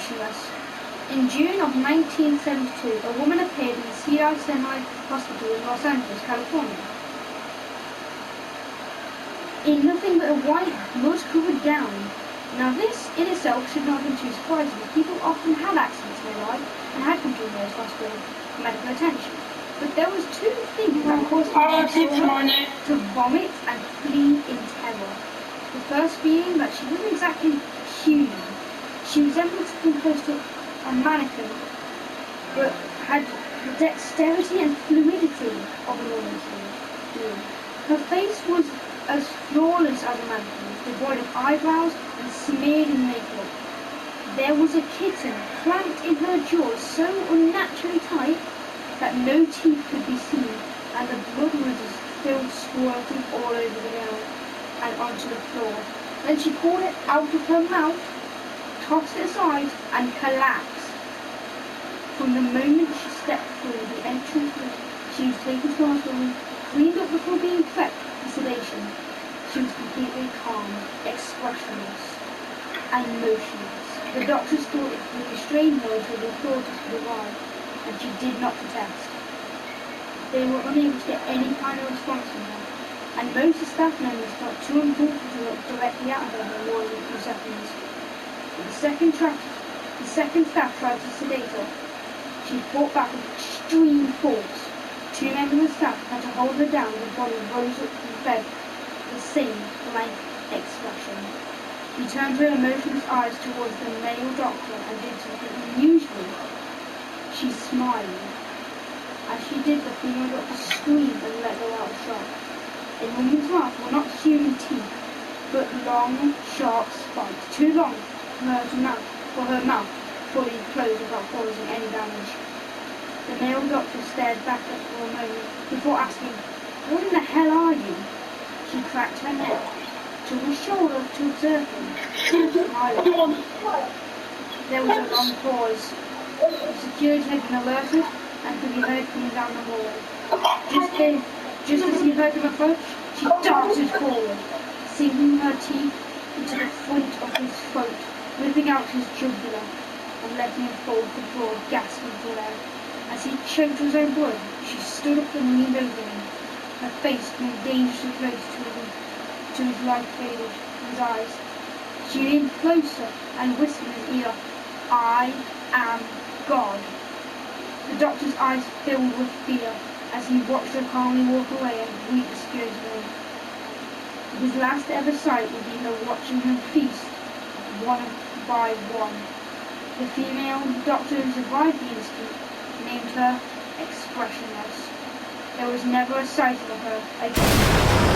expressionless. In June of 1972, a woman appeared in the Sinai Hospital in Los Angeles, California, in nothing but a white, mud-covered gown. Now this in itself should not have been too surprising, as people often had accidents in their life and had come to a nurse hospital for medical attention. But there was two things that caused her to vomit and flee in terror. The first being that she wasn't exactly human. She resembled something close to a mannequin, but had the dexterity and fluidity of a normal being. Her face was as flawless as a mannequin's, devoid of eyebrows and smeared in makeup. There was a kitten clamped in her jaws so unnaturally tight that no teeth could be seen, and the blood was still squirting all over the ground and onto the floor. Then she pulled it out of her mouth, tossed it aside, and collapsed. From the moment she stepped through the entrance, she was taken to the hospital, cleaned up before being prepped for sedation. She was completely calm, expressionless, and motionless. The doctors thought it would restrain her until the authorities could arrive, and she did not protest. They were unable to get any kind of response from her, and most of the staff members felt too uncomfortable to look directly at her for more than a few seconds. But the second staff tried to sedate her. She fought back with extreme force. Two members of the staff had to hold her down, and her body rose up from the bed with the same blank expression. She turned her emotionless eyes towards the male doctor and did something unusual. She smiled. As she did, the female doctor screamed and let go out of shock. In the woman's mouth were not human teeth, but long, sharp spikes, too long for her mouth fully closed without causing any damage. The male doctor stared back at her for a moment before asking, "What in the hell are you?" She cracked her neck, to her shoulder to observe him, smiling. There was a long pause. The security had been alerted and could be heard coming down the hallway. Just as he heard them approach, she darted forward, sinking her teeth into the front of his throat, ripping out his jugular, and letting him fall to the floor, gasping for air. As he choked his own blood, she stood up and leaned over him, her face coming dangerously close to his light-faded his eyes. She leaned closer and whispered in his ear, "I am God." The doctor's eyes filled with fear as he watched her calmly walk away and greet the security men. His last ever sight would be her watching him feast one by one. The female doctor who survived the incident named her expressionless. There was never a sight of her again.